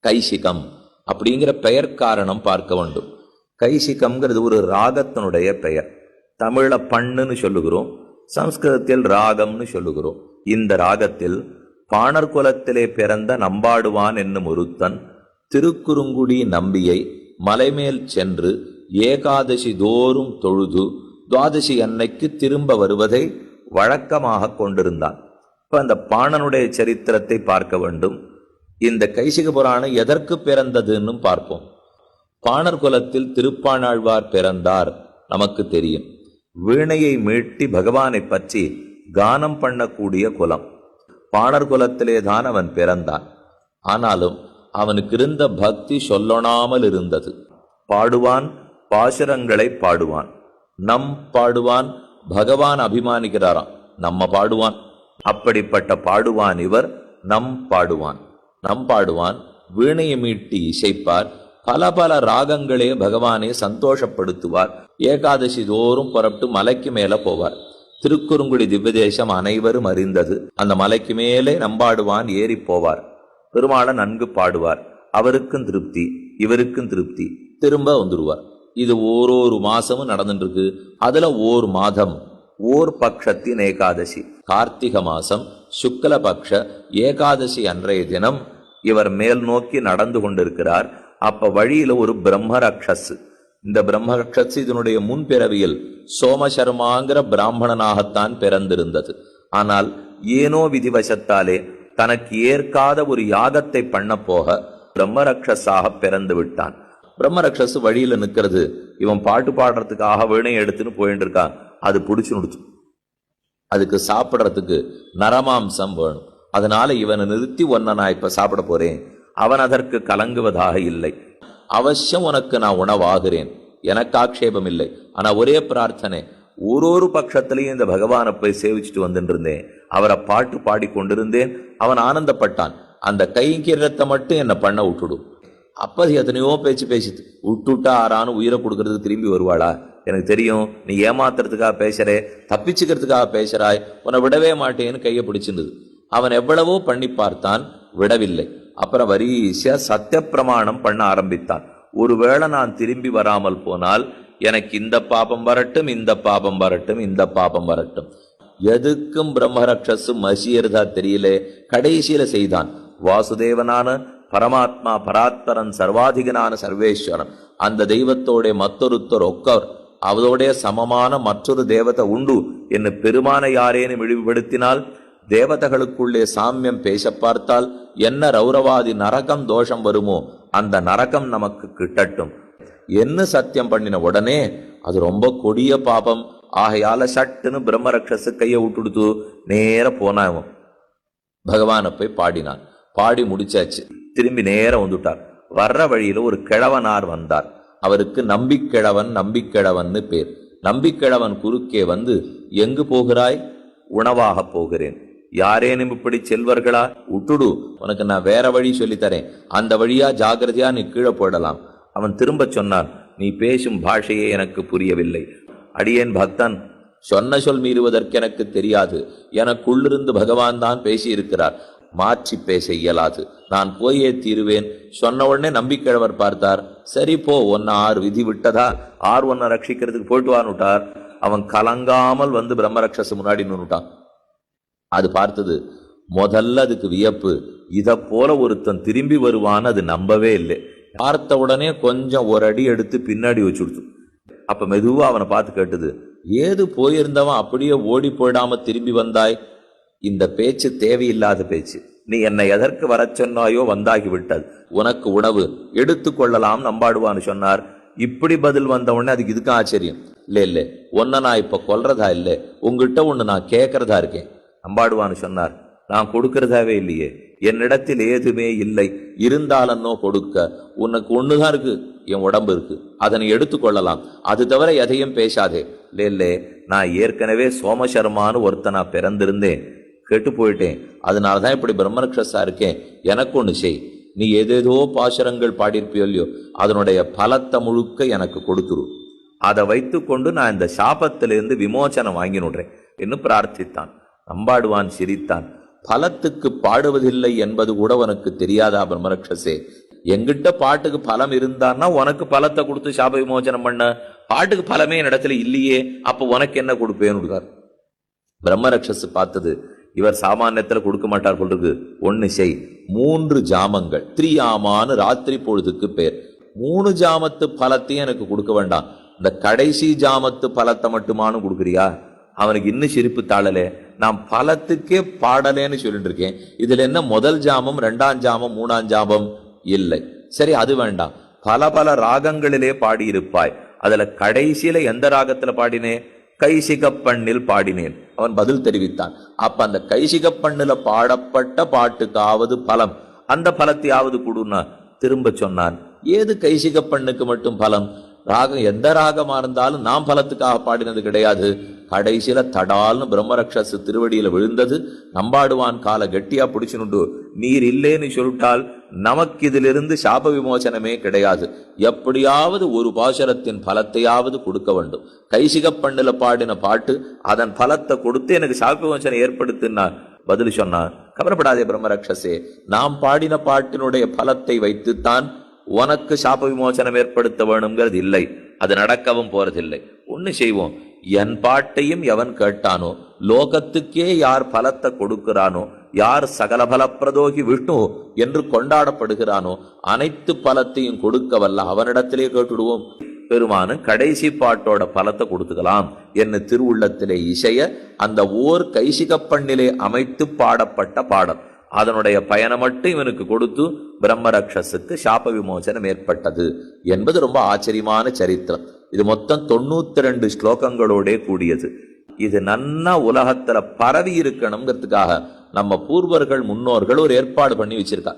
கைசிகம் அப்படிங்கிற பெயர் காரணம் பார்க்க வேண்டும். கைசிகம்ங்கிறது ஒரு ராகத்தினுடைய பெயர். தமிழ பண்ணுன்னு சொல்லுகிறோம், சம்ஸ்கிருதத்தில் ராகம்னு சொல்லுகிறோம். இந்த ராகத்தில் பாணர் குலத்திலே பிறந்த நம்பாடுவான் என்னும் ஒருத்தன் திருக்குறுங்குடி நம்பியை மலைமேல் சென்று ஏகாதசி தோறும் தொழுது துவாதசி அன்னைக்கு திரும்ப வருவதை வழக்கமாக கொண்டிருந்தான். இப்ப அந்த பாணனுடைய சரித்திரத்தை பார்க்க வேண்டும். இந்த கைசிக புராணம் எதற்கு பிறந்ததுன்னு பார்ப்போம். பாணர் குலத்தில் திருப்பாணாழ்வார் பிறந்தார் நமக்கு தெரியும். வீணையை மீட்டி பகவானை பற்றி கானம் பண்ணக்கூடிய குலம். பாணர் குலத்திலே தான் அவன் பிறந்தான். ஆனாலும் அவனுக்கு இருந்த பக்தி சொல்லொணாமல் இருந்தது. பாடுவான், பாசுரங்களை பாடுவான், நம் பாடுவான், பகவான் அபிமானிக்கிறாராம், நம்ம பாடுவான். அப்படிப்பட்ட பாடுவான் இவர். நம் பாடுவான், நம் பாடுவான், வீணையை மீட்டி இசைப்பார், பல பல ராகங்களே பகவானை சந்தோஷப்படுத்துவார். ஏகாதசி தோறும் புறப்பட்டு மலைக்கு மேல போவார். திருக்குறுங்குடி திவ்யதேசம் அனைவரும் அறிந்தது. அந்த மலைக்கு மேலே நம்பாடுவான் ஏறி போவார். பெருமாளை நன்கு பாடுவார். அவருக்கும் திருப்தி, இவருக்கும் திருப்தி. திரும்ப வந்துடுவார். இது ஓரொரு மாசமும் நடந்துட்டு இருக்கு. அதுல ஓர் மாதம் ஓர் பட்சத்தின் ஏகாதசி, கார்த்திக மாசம் சுக்லபக்ஷ ஏகாதசி அன்றைய தினம் இவர் மேல் நோக்கி நடந்து கொண்டிருக்கிறார். அப்ப வழியில ஒரு பிரம்மரக்ஷஸ். இந்த பிரம்மரக்ஷஸ் இதனுடைய முன்பிறவியில் சோமசர்மாங்கிற பிராமணனாகத்தான் பிறந்திருந்தது. ஆனால் ஏனோ விதிவசத்தாலே தனக்கு ஏற்காத ஒரு யாகத்தை பண்ண போக பிரம்மரக்ஷஸாக பிறந்து விட்டான். பிரம்மரக்ஷஸ் வழியில நிக்கிறது. இவன் பாட்டு பாடுறதுக்காக வீணை எடுத்துன்னு போயிட்டு இருக்கான். அது பிடிச்சு நுடிச்சு. அதுக்கு சாப்பிட்றதுக்கு நரமாம்சம் வேணும். அதனால இவனை நிறுத்தி ஒன்ன நான் இப்ப சாப்பிட போறேன். அவன் அதற்கு கலங்குவதாக இல்லை. அவசியம் உனக்கு நான் உணவாகிறேன், எனக்கு ஆக்ஷேபம் இல்லை. ஆனா ஒரே பிரார்த்தனை, ஒரு பட்சத்திலையும் இந்த பகவானை போய் சேவிச்சுட்டு வந்துட்டு இருந்தேன். அவரை பாட்டு பாடி கொண்டிருந்தேன். அவன் ஆனந்தப்பட்டான். அந்த கைங்கரியத்தை மட்டும் என்னை பண்ண விட்டுடும். அப்ப எத்தனையோ பேச்சு பேசிட்டு விட்டுட்டா ஆறான்னு உயிரை கொடுக்கறதுக்கு திரும்பி வருவாளா? எனக்கு தெரியும் நீ ஏமாத்துறதுக்காக பேசுறே, தப்பிச்சுக்கிறதுக்காக பேசுறாய், உன்னை விடவே மாட்டேன்னு கையை பிடிச்சிருந்தது. அவன் எவ்வளவோ பண்ணி பார்த்தான், விடவில்லை. அப்புறம் வரிசையா சத்திய பிரமாணம் பண்ண ஆரம்பித்தான். ஒருவேளை நான் திரும்பி வராமல் போனால் எனக்கு இந்த பாபம் வரட்டும், இந்த பாபம் வரட்டும், இந்த பாபம் வரட்டும். எதுக்கும் பிரம்மரக்ஷஸ் மசியறதா தெரியல. கடைசியில செய்தான். வாசுதேவனான பரமாத்மா, பராத்பரன், சர்வாதிகனான சர்வேஸ்வரன், அந்த தெய்வத்தோட மற்றொருத்தர் ஒக்கர், அவதோடைய சமமான மற்றொரு தேவதை உண்டு என்று பெருமான யாரேனும் இழிவுபடுத்தினால், தேவதைகளுக்குள்ளே சாமியம் பேச பார்த்தால் என்ன ரௌரவாதி நரகம் தோஷம் வருமோ அந்த நரகம் நமக்கு கிட்டட்டும் என்ன சத்தியம் பண்ணின உடனே அது ரொம்ப கொடிய பாபம். ஆகையால சட்டுன்னு பிரம்மரக்ஷஸ் கையை விட்டுடுத்து நேர போனான். பகவானை போய் பாடினான். பாடி முடிச்சாச்சு. திரும்பி நேர வந்துட்டார். வர்ற வழியில ஒரு கிழவனார் வந்தார். அவருக்கு நம்பிக்கிழவன், நம்பிக்கிழவன்னு பேர். நம்பிக்கிழவன் குறுக்கே வந்து, எங்கு போகிறாய்? உணவாக போகிறேன். யாரேனும் இப்படி செல்வர்களா? விட்டுடு, உனக்கு நான் வேற வழி சொல்லித்தரேன், அந்த வழியா ஜாகிரதையா நீ கீழே போடலாம். அவன் திரும்ப சொன்னான், நீ பேசும் பாஷையே எனக்கு புரியவில்லை. அடியேன் பக்தன், சொன்ன சொல் மீறுவதற்கு எனக்கு தெரியாது. எனக்குள்ளிருந்து பகவான் தான் பேசி இருக்கிறார், மாற்றி பேச இயலாது. நான் போயே தீருவேன். சொன்ன உடனே நம்பிக்கிழவர் பார்த்தார். சரி போ, ஒன்னு 6 விதி விட்டதா, 6 ஒன்ன ரட்சிக்கிறதுக்கு போயிட்டு வான்னுட்டார். அவன் கலங்காமல் வந்து பிரம்மரக்ஷஸ் முன்னாடி நின்னுட்டான். அது பார்த்தது முதல்ல அதுக்கு வியப்பு. இத போல ஒருத்தன் திரும்பி வருவான்னு அது நம்பவே இல்லை. பார்த்த உடனே கொஞ்சம் ஒரு அடி எடுத்து பின்னாடி வச்சுடுத்து. அப்ப மெதுவா அவனை பார்த்து கேட்டது, ஏது போயிருந்தவன் அப்படியே ஓடி போயிடாம திரும்பி வந்தாய்? இந்த பேச்சு தேவையில்லாத பேச்சு. நீ என்னை எதற்கு வர சொன்னாயோ வந்தாகி விட்டது. உனக்கு உணவு எடுத்துக்கொள்ளலாம் நம்பாடுவான்னு சொன்னார். இப்படி பதில் வந்த உடனே அதுக்கு இதுக்கு ஆச்சரியம். இல்ல ஒன்ன நான் இப்ப கொல்றதா இல்லை, உங்ககிட்ட ஒண்ணு நான் கேட்கறதா இருக்கேன். நம்பாடுவான்னு சொன்னார், நான் கொடுக்கறதாவே இல்லையே, என்னிடத்தில் ஏதுமே இல்லை, இருந்தாலன்னோ கொடுக்க. உனக்கு ஒண்ணுதான் இருக்கு, என் உடம்பு இருக்கு, அதனை எடுத்துக்கொள்ளலாம், அது தவிர எதையும் பேசாதே. இல்ல நான் ஏற்கனவே சோமசர்மான்னு ஒருத்தனா பிறந்திருந்தேன், கெட்டு போயிட்டேன், அதனாலதான் இப்படி பிரம்மரக்ஷஸா இருக்கேன். எனக்கு ஒண்ணு செய், நீ ஏதேதோ பாசுரங்கள் பாடியிருப்பியோ இல்லையோ, அதனுடைய பலத்தை முழுக்க எனக்கு கொடுத்துரு. அதை வைத்துக்கொண்டு நான் இந்த சாபத்திலிருந்து விமோசனம் வாங்கினுடுறேன் என்று பிரார்த்தித்தான். நம்பாடுவான் சிரித்தான். பலத்துக்கு பாடுவதில்லை என்பது கூட உனக்கு தெரியாதா பிரம்மரக்ஷசே? எங்கிட்ட பாட்டுக்கு பலம் இருந்தான்னா உனக்கு பலத்தை கொடுத்து சாப விமோசனம் பண்ண, பாட்டுக்கு பலமே என் இடத்துல இல்லையே, அப்ப உனக்கு என்ன கொடுப்பேன்னு. பிரம்மரக்ஷஸ் பார்த்தது இவர் சாமானியத்துல கொடுக்க மாட்டார் போன்றது. ஒன்னு செய், 3 ஜாமங்கள், 3 ஆமான்னு ராத்திரி பொழுதுக்கு பேர். 3 ஜாமத்து பலத்தையும் எனக்கு கொடுக்க வேண்டாம், இந்த கடைசி ஜாமத்து பலத்தை மட்டுமானு கொடுக்குறியா? அவனுக்கு இன்னும் சிரிப்பு தாழலே. நான் பலத்துக்கே பாடலேன்னு சொல்லிட்டு இருக்கேன், இதுல என்ன முதல் ஜாமம், 2ஆம் ஜாமம், 3ஆம் ஜாமம் இல்லை. சரி, அது வேண்டாம், பல பல ராகங்களிலே பாடியிருப்பாய், அதுல கடைசியில எந்த ராகத்துல பாடினே? கைசிக பண்ணில் பாடினேன். அவன் பதில் தெரிவித்தான். அப்ப அந்த கைசிக பண்ணில பாடப்பட்ட பாட்டுக்காவது பலம், அந்த பலத்தையாவது கொடுன்னா திரும்ப சொன்னான். ஏது கைசிக பண்ணுக்கு மட்டும் பலம்? ராகம் எந்த ராகமா இருந்தாலும் நாம் பலத்துக்காக பாடினது கிடையாது. கடைசியில தடால்னு பிரம்மரக்ஷஸ் திருவடியில விழுந்தது. நம்பாடுவான் கால கெட்டியா பிடிச்சுனுண்டு, நீர் இல்லேன்னு சொல்லிட்டால் நமக்கு இதிலிருந்து சாப விமோசனமே கிடையாது, எப்படியாவது ஒரு பாசுரத்தின் பலத்தையாவது கொடுக்க வேண்டும். கைசிக பண்ணுல பாடின பாட்டு அதன் பலத்தை கொடுத்து எனக்கு சாப விமோசனம் ஏற்படுத்தினா பதில் சொன்னார். கவலைப்படாதே பிரம்மரக்ஷசே, நாம் பாடின பாட்டினுடைய பலத்தை வைத்துத்தான் உனக்கு சாப விமோசனம் ஏற்படுத்த வேணுங்கிறது இல்லை, அது நடக்கவும் போறதில்லை. ஒண்ணு செய்வோம், என் பாட்டையும் எவன் கேட்டானோ, லோகத்துக்கே யார் பலத்தை கொடுக்கிறானோ, யார் சகல பலப்பிரதோகி விஷ்ணு என்று கொண்டாடப்படுகிறானோ, அனைத்து பலத்தையும் கொடுக்க வல்ல அவனிடத்திலே கேட்டுடுவோம். பெருமானு கடைசி பாட்டோட பலத்தை கொடுத்துக்கலாம் என்று திருவுள்ளத்திலே இசைய அந்த ஓர் கைசிக பண்ணிலே அமைத்து பாடப்பட்ட பாடல், அதனுடைய பயனை மட்டும் இவனுக்கு கொடுத்து பிரம்மரக்ஷஸுக்கு சாப விமோசனம் ஏற்பட்டது என்பது ரொம்ப ஆச்சரியமான சரித்திரம். இது மொத்தம் 92 ஸ்லோகங்களோட கூடியது. இது நன்னா உலகத்துல பரவி இருக்கணுங்கிறதுக்காக நம்ம பூர்வர்கள் முன்னோர்கள் ஒரு ஏற்பாடு பண்ணி வச்சிருக்கா.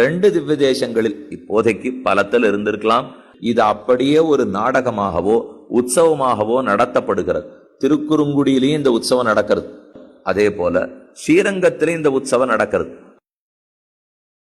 2 திவ்ய தேசங்களில் இப்போதைக்கு பலத்தில் இருந்திருக்கலாம். இது அப்படியே ஒரு நாடகமாகவோ உற்சவமாகவோ நடத்தப்படுகிறது. திருக்குறுங்குடியிலேயும் இந்த உற்சவம் நடக்கிறது, அதே போல ஸ்ரீரங்கத்திலே இந்த உற்சவம் நடக்கிறது.